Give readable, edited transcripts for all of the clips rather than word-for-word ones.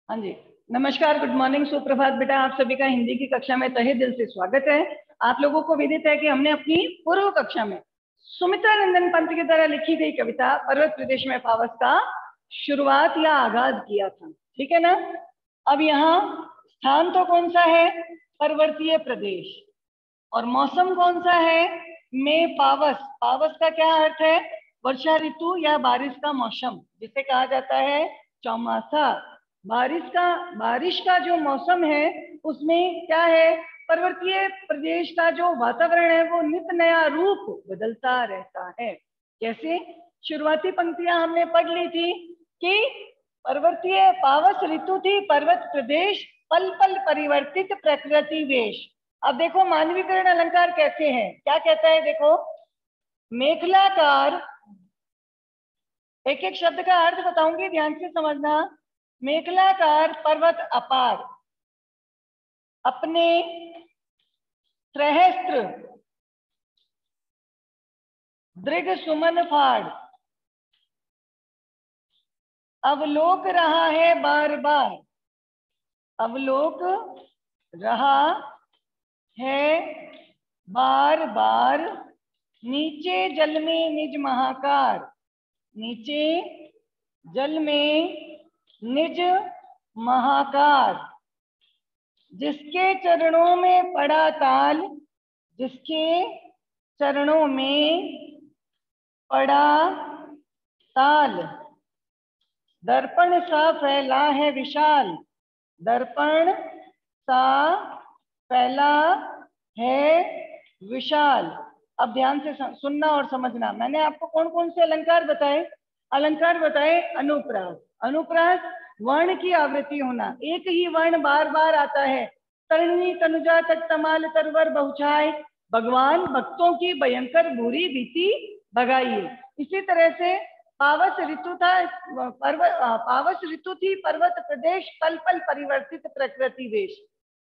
हाँ जी, नमस्कार, good morning, सुप्रभात बेटा। आप सभी का हिंदी की कक्षा में तहे दिल से स्वागत है। आप लोगों को विदित है कि हमने अपनी पूर्व कक्षा में सुमित्रा नंदन पंत की द्वारा लिखी गई कविता पर्वत प्रदेश में पावस का शुरुआत या आगाज किया था। ठीक है ना। अब यहाँ स्थान तो कौन सा है? पर्वतीय प्रदेश। और मौसम कौन सा है? में पावस। पावस का क्या अर्थ है? वर्षा ऋतु या बारिश का मौसम, जिसे कहा जाता है चौमासा। बारिश का जो मौसम है उसमें क्या है? पर्वतीय प्रदेश का जो वातावरण है वो नित नया रूप बदलता रहता है। कैसे? शुरुआती पंक्तियां हमने पढ़ ली थी कि पर्वतीय पावस ऋतु थी, पर्वत प्रदेश पल पल परिवर्तित प्रकृति वेश। अब देखो मानवीकरण अलंकार कैसे हैं, क्या कहता है देखो। मेखलाकार, एक एक शब्द का अर्थ बताऊंगी, ध्यान से समझना। मेखलाकार पर्वत अपार, अपने सहस्त्र दृढ़ सुमन फाड़, अवलोक रहा है बार बार, अवलोक रहा है बार बार, नीचे जल में निज महाकार, नीचे जल में निज महाकार, जिसके चरणों में पड़ा ताल, जिसके चरणों में पड़ा ताल, दर्पण सा फैला है विशाल, दर्पण सा फैला है विशाल। अब ध्यान से सुनना और समझना। मैंने आपको कौन कौन से अलंकार बताए? अलंकार बताए अनुप्रास। अनुप्रास वर्ण की आवृत्ति होना, एक ही वर्ण बार बार आता है। तरणी तनुजा तक तमाल तरवर बहुछाए, भगवान भक्तों की भयंकर बुरी बीती भगाइए। इसी तरह से पावस ऋतु था, पावस ऋतु थी, पर्वत प्रदेश पल पल परिवर्तित प्रकृति वेश।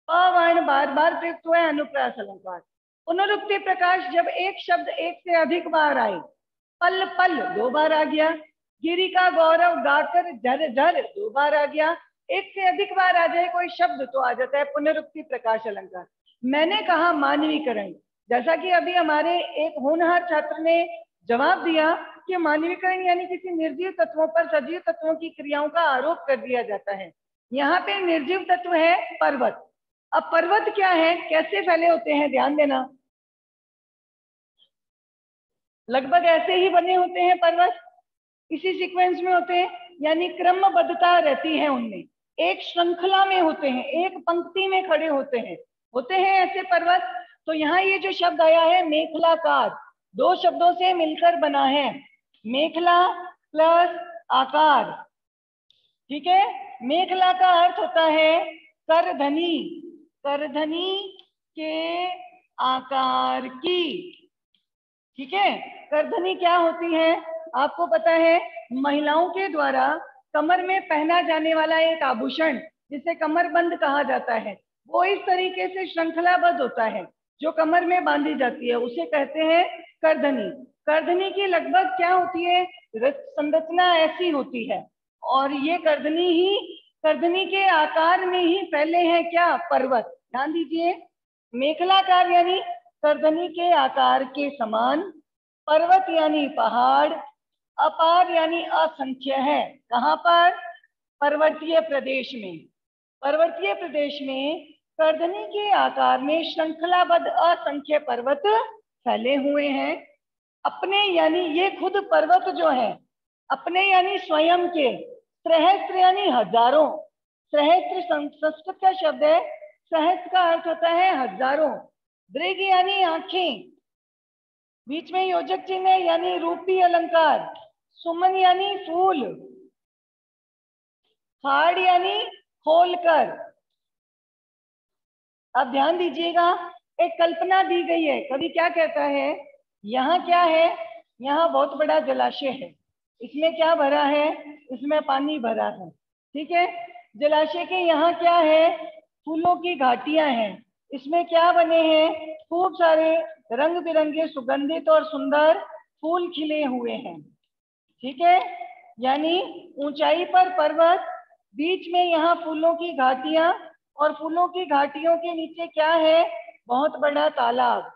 अवर्ण बार बार प्रयुक्त हुआ है अनुप्रास अलंकार। पुनरुक्ति प्रकाश, जब एक शब्द एक से अधिक बार आए। पल पल दो बार आ गया, गिरी का गौरव गाकर झर झर दो बार आ गया। एक से अधिक बार आ जाए कोई शब्द तो आ जाता है पुनरुक्ति प्रकाश अलंकार। मैंने कहा मानवीकरण, जैसा कि अभी हमारे एक होनहार छात्र ने जवाब दिया कि मानवीकरण यानी किसी निर्जीव तत्वों पर सजीव तत्वों की क्रियाओं का आरोप कर दिया जाता है। यहाँ पे निर्जीव तत्व है पर्वत। अब पर्वत क्या है, कैसे फैले होते हैं, ध्यान देना। लगभग ऐसे ही बने होते हैं पर्वत, इसी सीक्वेंस में होते हैं, यानी क्रमबद्धता रहती है उनमें, एक श्रृंखला में होते हैं, एक पंक्ति में खड़े होते हैं ऐसे पर्वत। तो यहाँ ये जो शब्द आया है मेखलाकार, दो शब्दों से मिलकर बना है, मेखला प्लस आकार। ठीक है। मेखला का अर्थ होता है करधनी, करधनी के आकार की। ठीक है। करधनी क्या होती है आपको पता है? महिलाओं के द्वारा कमर में पहना जाने वाला एक आभूषण, जिसे कमरबंद कहा जाता है, वो इस तरीके से श्रृंखलाबद्ध होता है, जो कमर में बांधी जाती है, उसे कहते हैं करधनी। करधनी की लगभग क्या होती है, संरचना ऐसी होती है, और ये करधनी के आकार में ही फैले हैं क्या? पर्वत। ध्यान दीजिए, मेखलाकार यानी करधनी के आकार के समान, पर्वत यानी पहाड़, अपार यानी असंख्य है। कहाँ पर? पर्वतीय प्रदेश में। पर्वतीय प्रदेश में करधनी के आकार में श्रृंखलाबद्ध असंख्य पर्वत फैले हुए हैं। अपने यानी ये खुद पर्वत जो है, अपने यानी स्वयं के, सहस्त्र यानी हजारों, सहस्त्र संस्कृत का शब्द है, सहस्त्र का अर्थ होता है हजारों, दृग यानी आंखें, बीच में योजक चिन्ह है यानी रूपी अलंकार, सुमन यानी फूल, फाड़ यानी खोलकर। अब ध्यान दीजिएगा, एक कल्पना दी गई है। कवि क्या कहता है, यहाँ क्या है, यहाँ बहुत बड़ा जलाशय है, इसमें क्या भरा है, इसमें पानी भरा है। ठीक है। जलाशय के यहाँ क्या है, फूलों की घाटियां हैं, इसमें क्या बने हैं, खूब सारे रंग बिरंगे सुगंधित और सुंदर फूल खिले हुए हैं। ठीक है। यानी ऊंचाई पर पर्वत, बीच में यहाँ फूलों की घाटियां, और फूलों की घाटियों के नीचे क्या है? बहुत बड़ा तालाब।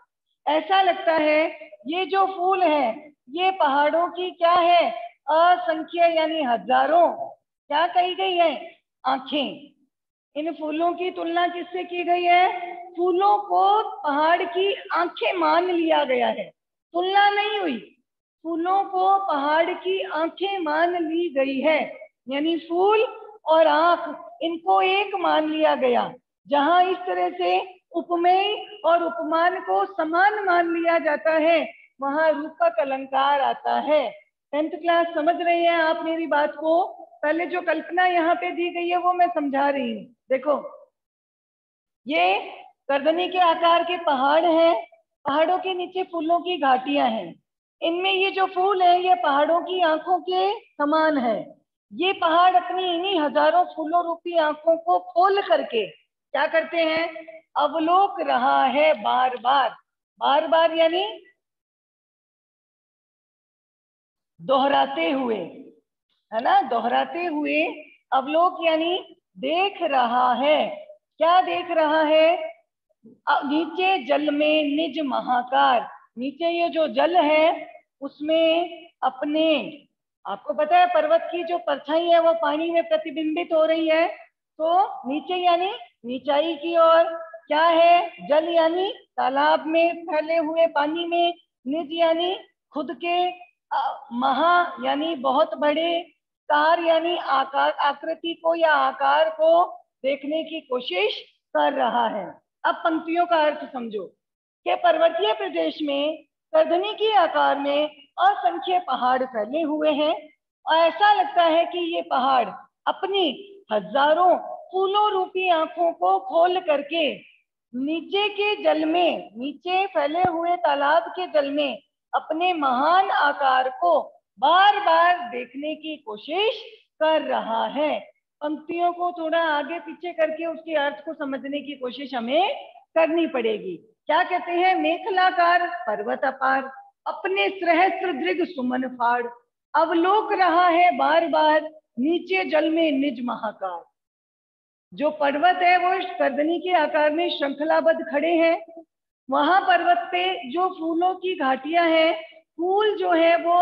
ऐसा लगता है ये जो फूल है ये पहाड़ों की क्या है? असंख्य यानी हजारों, क्या कही गई है? आंखें। इन फूलों की तुलना किससे की गई है? फूलों को पहाड़ की आंखें मान लिया गया है। तुलना नहीं हुई, फूलों को पहाड़ की आंखें मान ली गई है। यानी फूल और आंख इनको एक मान लिया गया। जहां इस तरह से उपमेय और उपमान को समान मान लिया जाता है वहां रूपक अलंकार आता है। 10th क्लास समझ रहे हैं आप मेरी बात को? पहले जो कल्पना यहाँ पे दी गई है वो मैं समझा रही हूँ। देखो, ये गर्दनी के आकार के पहाड़ हैं, पहाड़ों के नीचे फूलों की घाटियां हैं। इनमें ये जो फूल है ये पहाड़ों की आंखों के समान है। ये पहाड़ अपनी इन्हीं हजारों फूलों रूपी आंखों को खोल करके क्या करते हैं? अवलोक रहा है बार बार। बार बार यानी दोहराते हुए, है ना? दोहराते हुए अवलोक यानी देख रहा है। क्या देख रहा है? नीचे जल में निज महाकार। नीचे ये जो जल है उसमें अपने, आपको पता है पर्वत की जो परछाई है वो पानी में प्रतिबिंबित हो रही है। तो नीचे यानी नीचाई की ओर क्या है? जल यानी तालाब में फैले हुए पानी में, निज यानी खुद के, महा यानी बहुत बड़े, कार यानी आकार, आकृति को या आकार को देखने की कोशिश कर रहा है। अब पंक्तियों का अर्थ समझो कि पर्वतीय प्रदेश में गर्दनी के आकार में असंख्य पहाड़ फैले हुए हैं और ऐसा लगता है कि ये पहाड़ अपनी हजारों फूलों रूपी आंखों को खोल करके नीचे के जल में, नीचे फैले हुए तालाब के जल में अपने महान आकार को बार बार देखने की कोशिश कर रहा है। पंक्तियों को थोड़ा आगे पीछे करके उसके अर्थ को समझने की कोशिश हमें करनी पड़ेगी। क्या कहते हैं? मेखलाकार पर्वत अपार, अपने सहस्त्र दृग सुमन फाड़, अवलोक रहा है बार बार नीचे जल में निज महाकार। जो पर्वत है वो गर्दनी के आकार में श्रृंखलाबद्ध खड़े हैं। वहां पर्वत पे जो फूलों की घाटियां हैं, फूल जो है वो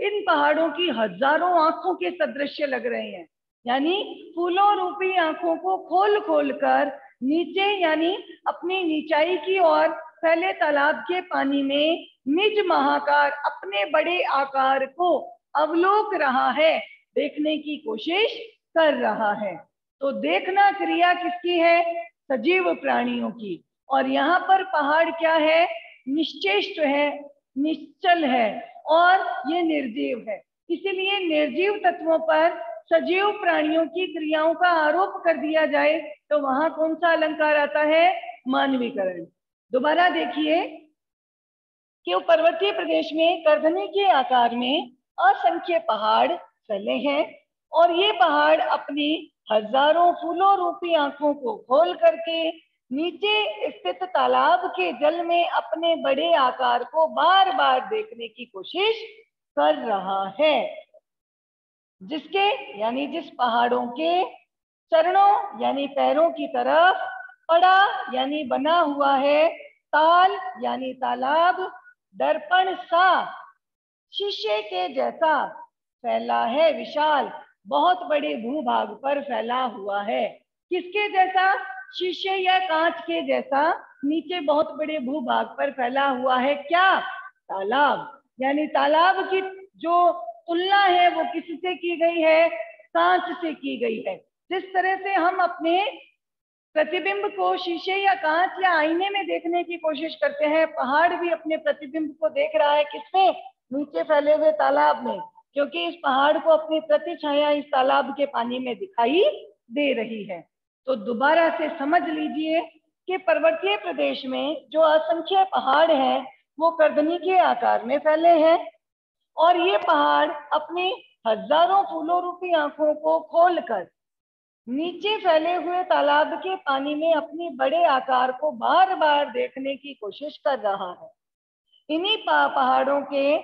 इन पहाड़ों की हजारों आंखों के सदृश लग रहे हैं। यानी फूलों रूपी आंखों को खोल खोल कर नीचे यानी अपनी नीचाई की ओर फैले तालाब के पानी में निज महाकार, अपने बड़े आकार को अवलोक रहा है, देखने की कोशिश कर रहा है। तो देखना क्रिया किसकी है? सजीव प्राणियों की। और यहाँ पर पहाड़ क्या है? निश्चेष्ट है, निश्चल है और ये निर्जीव है। इसीलिए निर्जीव तत्वों पर सजीव प्राणियों की क्रियाओं का आरोप कर दिया जाए तो वहां कौन सा अलंकार आता है? मानवीकरण। दोबारा देखिए कि पर्वतीय प्रदेश में गर्दनी के आकार में असंख्य पहाड़ फैले हैं और ये पहाड़ अपनी हजारों फूलों रूपी आंखों को खोल करके नीचे स्थित तालाब के जल में अपने बड़े आकार को बार बार देखने की कोशिश कर रहा है। जिसके यानी जिस पहाड़ों के चरणों यानी पैरों की तरफ पड़ा यानी बना हुआ है, ताल यानी तालाब, दर्पण सा शीशे के जैसा फैला है विशाल, बहुत बड़े भूभाग पर फैला हुआ है। किसके जैसा? शीशे या कांच के जैसा नीचे बहुत बड़े भूभाग पर फैला हुआ है। क्या? तालाब। यानी तालाब की जो तुलना है वो किससे की गई है? कांच से की गई है। जिस तरह से हम अपने प्रतिबिंब को शीशे या कांच या आईने में देखने की कोशिश करते हैं, पहाड़ भी अपने प्रतिबिंब को देख रहा है। किसमें? नीचे फैले हुए तालाब में, क्योंकि इस पहाड़ को अपनी प्रतिछाया इस तालाब के पानी में दिखाई दे रही है। तो दोबारा से समझ लीजिए कि पर्वतीय प्रदेश में जो असंख्य पहाड़ हैं वो गर्दनी के आकार में फैले हैं और ये पहाड़ अपनी हजारों फूलों रूपी आंखों को खोलकर नीचे फैले हुए तालाब के पानी में अपनी बड़े आकार को बार बार देखने की कोशिश कर रहा है। इन्हीं पहाड़ों के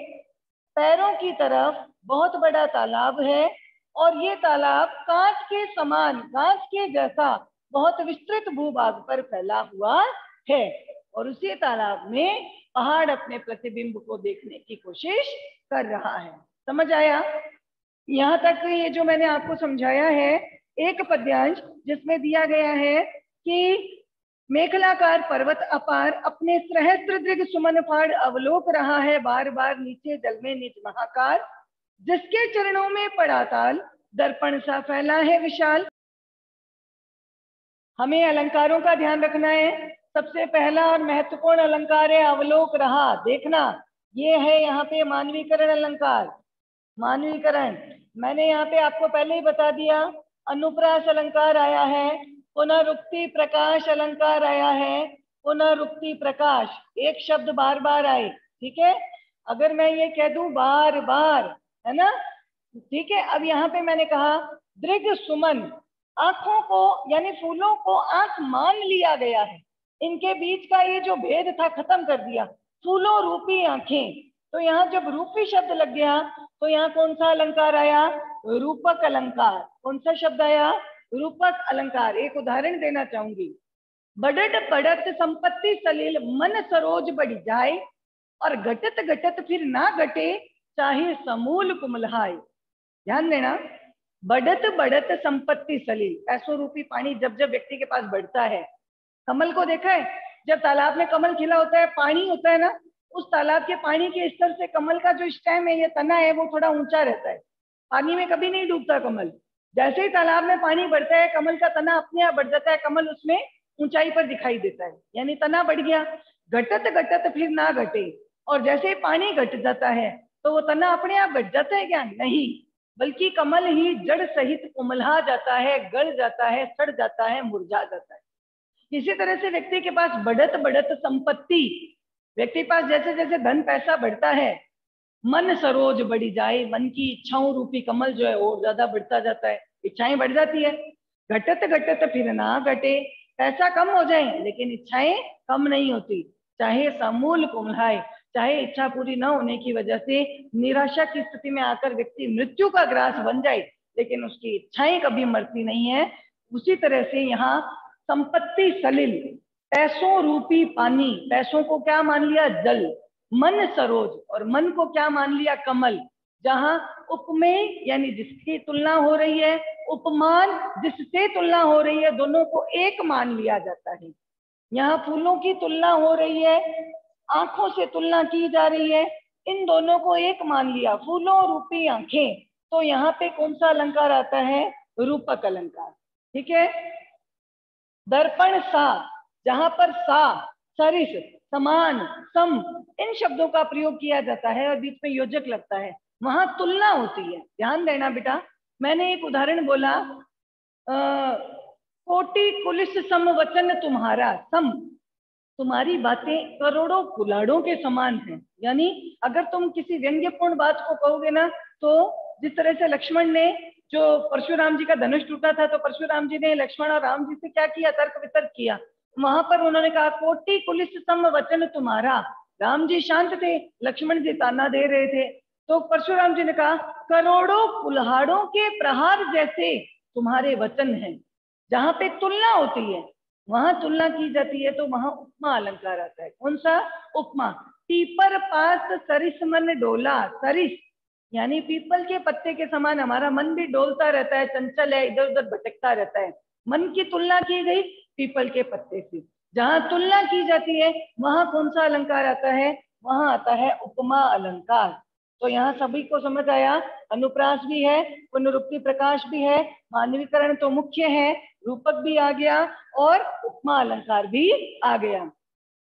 पैरों की तरफ बहुत बड़ा तालाब है और ये तालाब कांच के समान, कांच के जैसा बहुत विस्तृत भूभाग पर फैला हुआ है। और उसी तालाब में पहाड़ अपने प्रतिबिंब को देखने की कोशिश कर रहा है। समझ आया? यहाँ तक ये जो मैंने आपको समझाया है एक पद्यांश, जिसमें दिया गया है कि मेखलाकार पर्वत अपार अपने सहस्त्र दृग सुमन फाड़ अवलोक रहा है बार बार नीचे जल में निज महाकार, जिसके चरणों में पड़ा ताल दर्पण सा फैला है विशाल। हमें अलंकारों का ध्यान रखना है। सबसे पहला और महत्वपूर्ण अलंकार है अवलोक रहा, देखना। ये है यहाँ पे मानवीकरण अलंकार। मानवीकरण मैंने यहाँ पे आपको पहले ही बता दिया। अनुप्रास अलंकार आया है, पुनरुक्ति प्रकाश अलंकार आया है। पुनरुक्ति प्रकाश, एक शब्द बार बार आए, ठीक है। अगर मैं ये कह दूं बार बार, है ना, ठीक है। अब यहाँ पे मैंने कहा दृग सुमन, आंखों को यानी फूलों को आंख मान लिया गया है। इनके बीच का ये जो भेद था खत्म कर दिया, फूलों रूपी आंखें। तो यहाँ जब रूपी शब्द लग गया तो यहाँ कौन सा अलंकार आया? रूपक अलंकार। कौन सा शब्द आया? रूपक अलंकार। एक उदाहरण देना चाहूंगी। बढ़त बढ़त संपत्ति सलील मन सरोज बढ़ जाए, और घटत घटत फिर ना घटे चाहे समूल कुमलहाय। ध्यान देना, बढ़त बढ़त संपत्ति सलील, पैसों रूपी पानी जब जब व्यक्ति के पास बढ़ता है। कमल को देखा है? जब तालाब में कमल खिला होता है, पानी होता है ना, उस तालाब के पानी के स्तर से कमल का जो स्टेम है, ये तना है, वो थोड़ा ऊंचा रहता है। पानी में कभी नहीं डूबता कमल। जैसे ही तालाब में पानी बढ़ता है, कमल का तना अपने आप बढ़ जाता है, कमल उसमें ऊंचाई पर दिखाई देता है, यानी तना बढ़ गया। घटत घटत फिर ना घटे, और जैसे ही पानी घट जाता है तो वो तना अपने आप घट जाता है क्या? नहीं, बल्कि कमल ही जड़ सहित कुमलहा जाता है, गल जाता है, सड़ जाता है, मुरझा जाता है। इसी तरह से व्यक्ति के पास बढ़त बढ़त संपत्ति, व्यक्ति के पास जैसे जैसे धन पैसा बढ़ता है, मन सरोज बढ़ी जाए, मन की इच्छाओं रूपी कमल जो है और ज्यादा बढ़ता जाता है, इच्छाएं बढ़ जाती है। घटत घटत फिर ना घटे, पैसा कम हो जाए लेकिन इच्छाएं कम नहीं होती, चाहे समूल कुमलाए, चाहे इच्छा पूरी न होने की वजह से निराशा की स्थिति में आकर व्यक्ति मृत्यु का ग्रास बन जाए, लेकिन उसकी इच्छाएं कभी मरती नहीं है। उसी तरह से यहाँ संपत्ति सलिल, पैसों रूपी पानी, पैसों को क्या मान लिया? जल। मन सरोज, और मन को क्या मान लिया? कमल। जहां उपमेय यानी जिसकी तुलना हो रही है, उपमान जिससे तुलना हो रही है, दोनों को एक मान लिया जाता है। यहाँ फूलों की तुलना हो रही है, आंखों से तुलना की जा रही है, इन दोनों को एक मान लिया, फूलों रूपी आंखें। तो यहाँ पे कौन सा अलंकार आता है? रूपक अलंकार। ठीक है। दर्पण सा, जहां पर सा, सरिस, समान, सम, इन शब्दों का प्रयोग किया जाता है और बीच में योजक लगता है, वहां तुलना होती है। ध्यान देना बेटा, मैंने एक उदाहरण बोला, कोटि कुलिस सम वचन तुम्हारा। सम, तुम्हारी बातें करोड़ों कुल्हाड़ों के समान हैं। यानी अगर तुम किसी व्यंग्यपूर्ण बात को कहोगे ना, तो जिस तरह से लक्ष्मण ने, जो परशुराम जी का धनुष टूटा था, तो परशुराम जी ने लक्ष्मण और राम जी से क्या किया? तर्क वितर्क किया। वहां पर उन्होंने कहा कोटि कुलिस सम वचन तुम्हारा। राम जी शांत थे, लक्ष्मण जी ताना दे रहे थे, तो परशुराम जी ने कहा करोड़ों कुल्हाड़ों के प्रहार जैसे तुम्हारे वचन हैं। जहां पे तुलना होती है वहां तुलना की जाती है, तो वहां उपमा अलंकार आता है। कौन सा? उपमा। पीपर पास सरिस मन डोला। सरिस यानी पीपल के पत्ते के समान हमारा मन भी डोलता रहता है, चंचल है, इधर उधर भटकता रहता है। मन की तुलना की गई पीपल के पत्ते से। जहां तुलना की जाती है वहां कौन सा अलंकार आता है? वहां आता है उपमा अलंकार। तो यहाँ सभी को समझ आया? अनुप्रास भी है, पुनरुक्ति प्रकाश भी है, मानवीकरण तो मुख्य है, रूपक भी आ गया और उपमा अलंकार भी आ गया।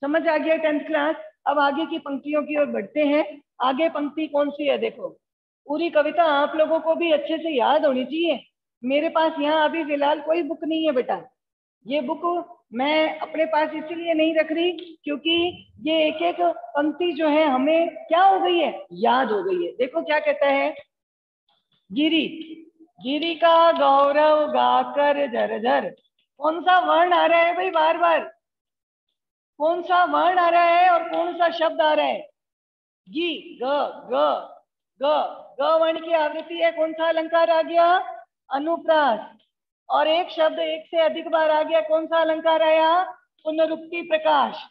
समझ आ गया 10th क्लास? अब आगे की पंक्तियों की ओर बढ़ते हैं। आगे पंक्ति कौन सी है? देखो, पूरी कविता आप लोगों को भी अच्छे से याद होनी चाहिए। मेरे पास यहाँ अभी फिलहाल कोई बुक नहीं है बेटा। ये बुक मैं अपने पास इसीलिए नहीं रख रही क्योंकि ये एक एक पंक्ति जो है हमें क्या हो गई है? याद हो गई है। देखो क्या कहता है, गिरी, गिरी का गौरव गाकर झरझर। कौन सा वर्ण आ रहा है भाई? बार बार कौन सा वर्ण आ रहा है और कौन सा शब्द आ रहा है? गी, ग, ग, ग, ग वर्ण की आवृत्ति है, कौन सा अलंकार आ गया? अनुप्रास। और एक शब्द एक से अधिक बार आ गया, कौन सा अलंकार आया? पुनरुक्ति प्रकाश।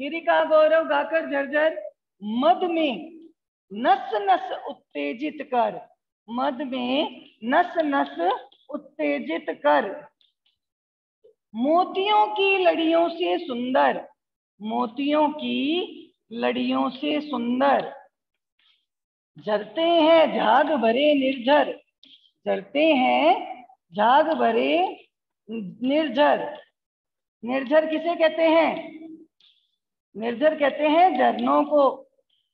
गिरि का गौरव गाकर झरझर मद में नस नस उत्तेजित कर, मद में नस नस उत्तेजित कर, मोतियों की लड़ियों से सुंदर, मोतियों की लड़ियों से सुंदर, झरते हैं झाग भरे निर्झर, झरते हैं झाग भरे निर्झर। निर्झर किसे कहते हैं? निर्झर कहते हैं झरनों को।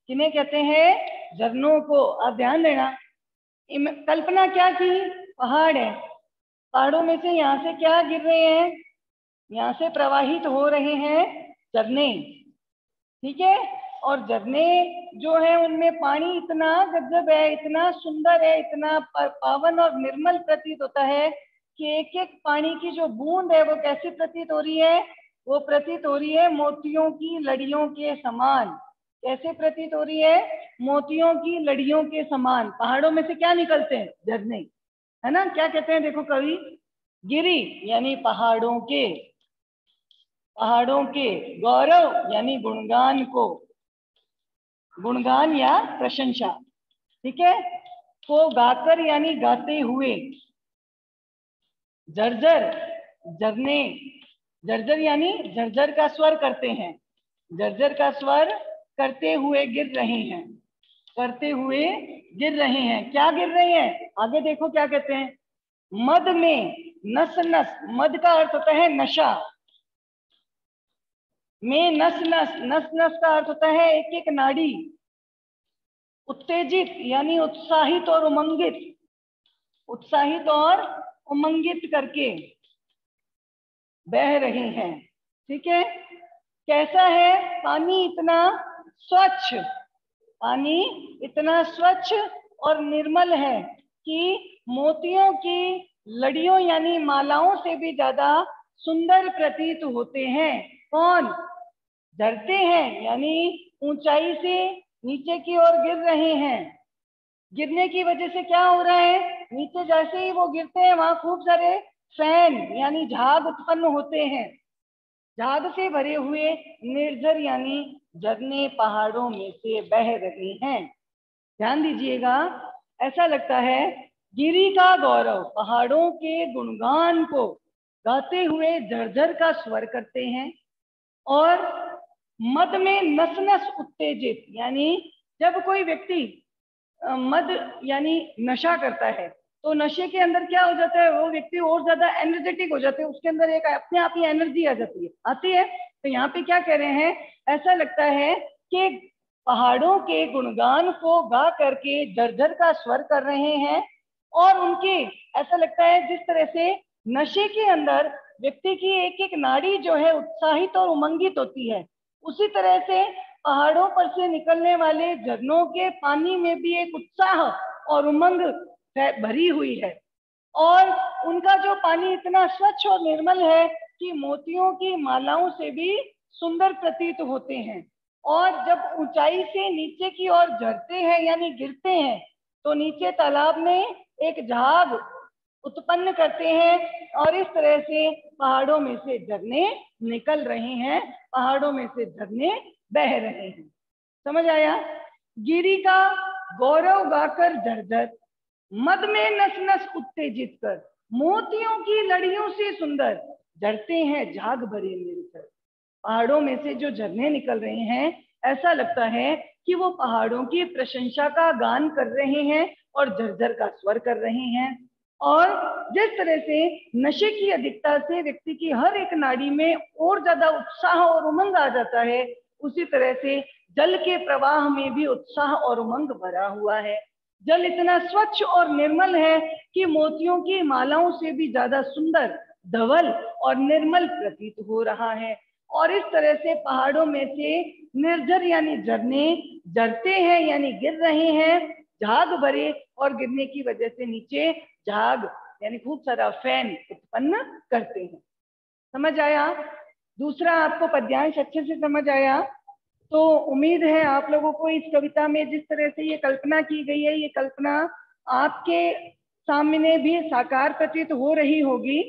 किन्हें कहते हैं? झरनों को। आप ध्यान देना, कल्पना क्या की? पहाड़ है, पहाड़ों में से यहाँ से क्या गिर रहे हैं? यहाँ से प्रवाहित हो रहे हैं झरने, ठीक है। और झरने जो है उनमें पानी इतना गजब है, इतना सुंदर है, इतना पावन और निर्मल प्रतीत होता है कि एक एक पानी की जो बूंद है वो कैसी प्रतीत हो रही है? वो प्रतीत हो रही है मोतियों की लड़ियों के समान। कैसे प्रतीत हो रही है? मोतियों की लड़ियों के समान। पहाड़ों में से क्या निकलते हैं? झरने, है ना। क्या कहते हैं देखो कवि? गिरि यानी पहाड़ों के, पहाड़ों के, गौरव यानी गुणगान को, गुणगान या प्रशंसा, ठीक है, को गाकर यानी गाते हुए, झरझर झरने, झरझर यानी झरझर का स्वर करते हैं, झरझर का स्वर करते हुए गिर रहे हैं, करते हुए गिर रहे हैं। क्या गिर रहे हैं? आगे देखो क्या कहते हैं, मद में नस नस, मद का अर्थ होता है नशा, में नस नस, नस नस का अर्थ होता है एक एक नाड़ी, उत्तेजित यानी उत्साहित और उमंगित, उत्साहित और उमंगित करके बह रहे हैं, ठीक है। कैसा है? पानी इतना स्वच्छ, पानी इतना स्वच्छ और निर्मल है कि मोतियों की लड़ियों यानी मालाओं से भी ज्यादा सुंदर प्रतीत होते हैं। कौन? झरते हैं यानी ऊंचाई से नीचे की ओर गिर रहे हैं। गिरने की वजह से क्या हो रहा है? नीचे जैसे ही वो गिरते हैं वहां खूब सारे फैन यानी झाग उत्पन्न होते हैं। झाग से भरे हुए निर्झर यानी झरने पहाड़ों में से बह रहे हैं। ध्यान दीजिएगा, ऐसा लगता है गिरि का गौरव, पहाड़ों के गुणगान को गाते हुए झरझर का स्वर करते हैं, और मद में नस नस उत्तेजित यानी जब कोई व्यक्ति मद यानी नशा करता है तो नशे के अंदर क्या हो जाता है? वो व्यक्ति और ज्यादा एनर्जेटिक हो जाते हैं, उसके अंदर एक अपने आप ही एनर्जी आ जाती है, आती है। तो यहाँ पे क्या कह रहे हैं? ऐसा लगता है कि पहाड़ों के गुणगान को गा करके झरझर का स्वर कर रहे हैं, और उनकी ऐसा लगता है जिस तरह से नशे के अंदर व्यक्ति की एक एक नाड़ी जो है उत्साहित और उमंगित होती है, उसी तरह से पहाड़ों पर से निकलने वाले झरनों के पानी में भी एक उत्साह और उमंग भरी हुई है, और उनका जो पानी इतना स्वच्छ और निर्मल है कि मोतियों की मालाओं से भी सुंदर प्रतीत होते हैं। और जब ऊंचाई से नीचे की ओर झरते हैं यानी गिरते हैं तो नीचे तालाब में एक झाग उत्पन्न करते हैं, और इस तरह से पहाड़ों में से झरने निकल रहे हैं, पहाड़ों में से झरने बह रहे हैं। समझ आया? गिरि का गौरव गाकर झरझर, मद में नस नस उत्तेजित कर, मोतियों की लड़ियों से सुंदर, झरते हैं झाग भरे निर्झर। पहाड़ों में से जो झरने निकल रहे हैं, ऐसा लगता है कि वो पहाड़ों की प्रशंसा का गान कर रहे हैं और झरझर का स्वर कर रहे हैं। और जिस तरह से नशे की अधिकता से व्यक्ति की हर एक नाड़ी में और ज्यादा उत्साह और उमंग आ जाता है, उसी तरह से जल के प्रवाह में भी उत्साह और उमंग भरा हुआ है। जल इतना स्वच्छ और निर्मल है कि मोतियों की मालाओं से भी ज्यादा सुंदर, धवल और निर्मल प्रतीत हो रहा है। और इस तरह से पहाड़ों में से निर्झर यानी झरने झरते हैं यानी गिर रहे हैं, झाग भरे, और गिरने की वजह से नीचे झाग यानी खूब सारा फैन उत्पन्न करते हैं। समझ आया? दूसरा आपको पद्यांश अच्छे से समझ आया? तो उम्मीद है आप लोगों को इस कविता में जिस तरह से ये कल्पना की गई है, ये कल्पना आपके सामने भी साकार प्रतीत हो रही होगी।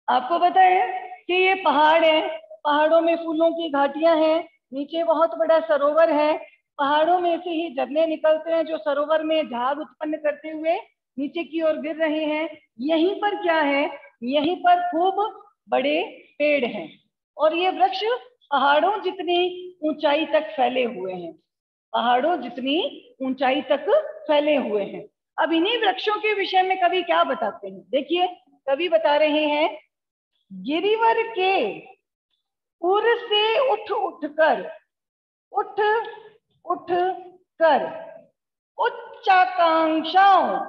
आपको पता है कि ये पहाड़ है, पहाड़ों में फूलों की घाटियां हैं, नीचे बहुत बड़ा सरोवर है, पहाड़ों में से ही झरने निकलते हैं जो सरोवर में झाग उत्पन्न करते हुए नीचे की ओर गिर रहे हैं। यहीं पर क्या है, यहीं पर खूब बड़े पेड़ हैं और ये वृक्ष पहाड़ों जितनी ऊंचाई तक फैले हुए हैं, पहाड़ों जितनी ऊंचाई तक फैले हुए हैं। अब इन्हीं वृक्षों के विषय में कवि क्या बताते हैं, देखिए कवि बता रहे हैं, गिरिवर के उर से उठ उठ कर, उठ उठ कर उच्चाकांक्षाओं,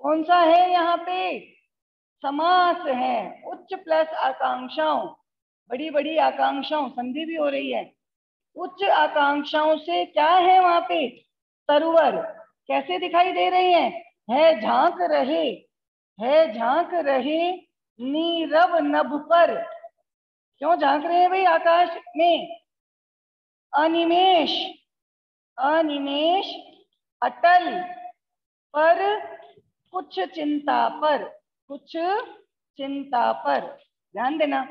कौन सा है यहाँ पे, समास है, उच्च प्लस आकांक्षाओं, बड़ी बड़ी आकांक्षाओं, संधि भी हो रही है, उच्च आकांक्षाओं से क्या है वहां पे, तरुवर कैसे दिखाई दे रहे हैं, है झांक रहे, है झांक रहे नीरव नभ पर, क्यों झांक रहे हैं भाई आकाश में, अनिमेष, अनिमेष अटल पर कुछ चिंता पर, कुछ चिंता पर। ध्यान देना,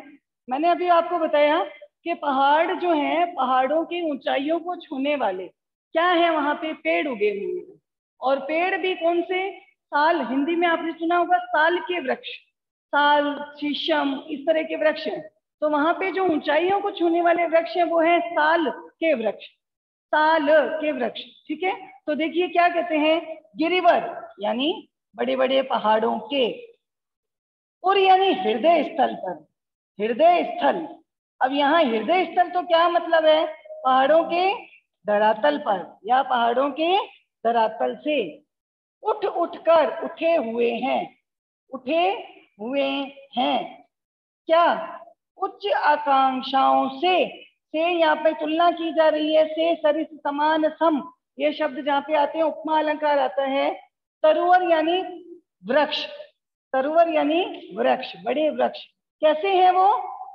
मैंने अभी आपको बताया कि पहाड़ जो हैं, पहाड़ों की ऊंचाइयों को छूने वाले क्या है, वहां पे पेड़ उगे हुए हैं, और पेड़ भी कौन से, साल, हिंदी में आपने सुना होगा साल के वृक्ष, साल, शीशम, इस तरह के वृक्ष हैं। तो वहां पे जो ऊंचाइयों को छूने वाले वृक्ष हैं वो है साल के वृक्ष, साल के वृक्ष, ठीक है। तो देखिए क्या कहते हैं, गिरिवर यानी बड़े बड़े पहाड़ों के, और यानी हृदय स्थल पर, हृदय स्थल। अब यहाँ हृदय स्थल तो क्या मतलब है, पहाड़ों के धरातल पर या पहाड़ों के धरातल से उठ उठकर उठे हुए हैं, उठे हुए हैं, क्या, उच्च आकांक्षाओं से यहाँ पे तुलना की जा रही है, से सरिस समान सम, ये शब्द जहाँ पे आते हैं उपमा अलंकार आता है। तरुवर यानी वृक्ष, तरुवर यानी वृक्ष, बड़े वृक्ष, कैसे है वो,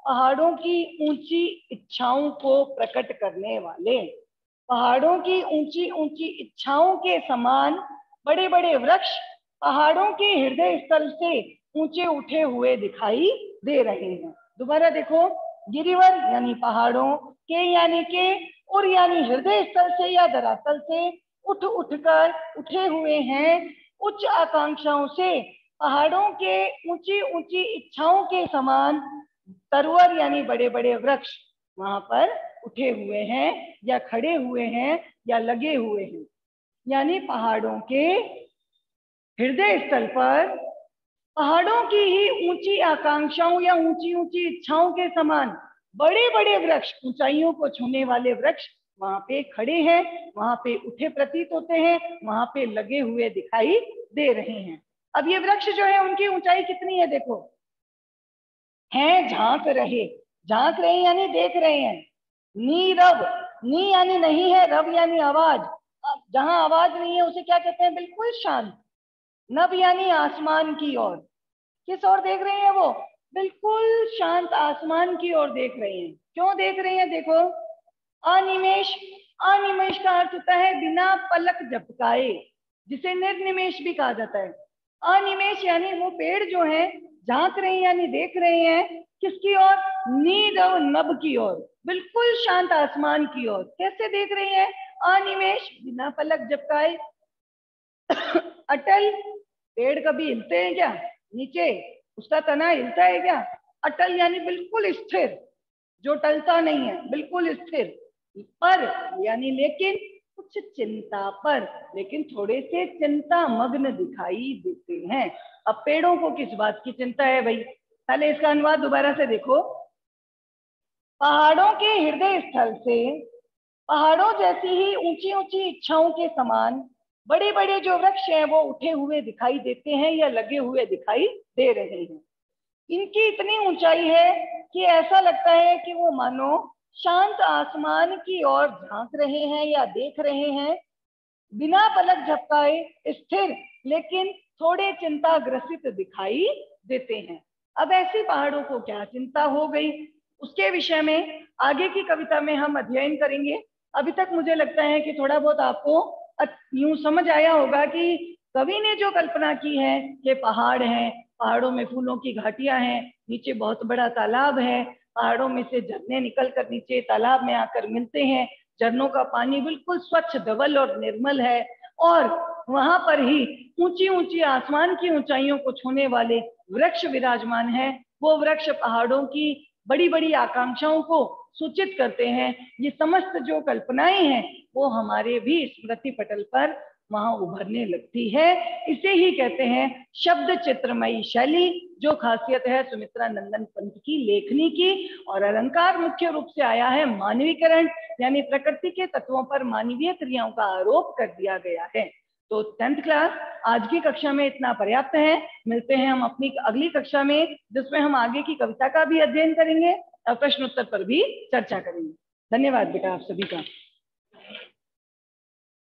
पहाड़ों की ऊंची इच्छाओं को प्रकट करने वाले, पहाड़ों की ऊंची ऊंची इच्छाओं के समान बड़े बड़े वृक्ष पहाड़ों के हृदय स्थल से ऊंचे उठे हुए दिखाई दे रहे हैं। दोबारा देखो, गिरिवर यानी पहाड़ों के, यानी के, और यानी हृदय स्थल से या धरातल से उठ उठकर उठे हुए हैं, उच्च आकांक्षाओं से पहाड़ों के ऊंची ऊंची इच्छाओं के समान तरुवर यानी बड़े बड़े वृक्ष वहां पर उठे हुए हैं या खड़े हुए हैं या लगे हुए हैं, यानी पहाड़ों के हृदय स्थल पर पहाड़ों की ही ऊंची आकांक्षाओं या ऊंची ऊंची इच्छाओं के समान बड़े बड़े वृक्ष, ऊंचाइयों को छूने वाले वृक्ष वहां पे खड़े हैं, वहां पे उठे प्रतीत होते हैं, वहां पे लगे हुए दिखाई दे रहे हैं। अब ये वृक्ष जो है उनकी ऊंचाई कितनी है देखो, हैं झांक रहे, झांक रहे यानी देख रहे हैं, नीरव, नी यानी नहीं है, रव यानी आवाज, जहां आवाज नहीं है उसे क्या कहते हैं, बिल्कुल शांत, नभ यानी आसमान की ओर, किस ओर देख रहे हैं वो, बिल्कुल शांत आसमान की ओर देख रहे हैं, क्यों देख रहे हैं देखो, अनिमेष, अनिमेष का अर्थ होता है बिना पलक झपकाए, जिसे निर्निमेष भी कहा जाता है। अनिमेष यानी वो पेड़ जो है झांक रहे हैं यानी देख रहे हैं, किसकी ओर, नीरव नभ की ओर, बिल्कुल शांत आसमान की ओर, कैसे देख रहे हैं, अनिमेष बिना पलक झपकाए। अटल, पेड़ कभी हिलते हैं क्या, नीचे उसका तना हिलता है क्या, अटल यानी बिल्कुल स्थिर, जो टलता नहीं है, बिल्कुल स्थिर, पर यानी लेकिन, कुछ चिंता पर, लेकिन थोड़े से चिंता मग्न दिखाई देते हैं। अब पेड़ों को किस बात की चिंता है भाई, पहले इसका अनुवाद दोबारा से देखो, पहाड़ों के हृदय स्थल से पहाड़ों जैसी ही ऊंची ऊंची इच्छाओं के समान बड़े बड़े जो वृक्ष हैं वो उठे हुए दिखाई देते हैं या लगे हुए दिखाई दे रहे हैं। इनकी इतनी ऊंचाई है कि ऐसा लगता है कि वो मानो शांत आसमान की ओर झांक रहे हैं या देख रहे हैं, बिना पलक झपकाए, स्थिर लेकिन थोड़े चिंताग्रसित दिखाई देते हैं। अब ऐसे पहाड़ों को क्या चिंता हो गई, उसके विषय में आगे की कविता में हम अध्ययन करेंगे। अभी तक मुझे लगता है कि थोड़ा बहुत आपको यूं समझ आया होगा कि कवि ने जो कल्पना की है कि पहाड़ हैं, पहाड़ों में फूलों की घाटियां हैं, नीचे बहुत बड़ा तालाब है, पहाड़ों में से झरने निकलकर नीचे तालाब में आकर मिलते हैं, झरनों का पानी बिल्कुल स्वच्छ धवल और निर्मल है, और वहां पर ही ऊंची ऊंची आसमान की ऊंचाइयों को छूने वाले वृक्ष विराजमान है। वो वृक्ष पहाड़ों की बड़ी बड़ी आकांक्षाओं को सूचित करते हैं। ये समस्त जो कल्पनाएं हैं वो हमारे भी स्मृति पटल पर वहां उभरने लगती है। इसे ही कहते हैं शब्द चित्रमयी शैली, जो खासियत है सुमित्रा नंदन पंत की लेखनी की। और अलंकार मुख्य रूप से आया है मानवीकरण, यानी प्रकृति के तत्वों पर मानवीय क्रियाओं का आरोप कर दिया गया है। तो 10th क्लास आज की कक्षा में इतना पर्याप्त है। मिलते हैं हम अपनी अगली कक्षा में, जिसमें हम आगे की कविता का भी अध्ययन करेंगे और प्रश्नोत्तर पर भी चर्चा करेंगे। धन्यवाद बेटा आप सभी का।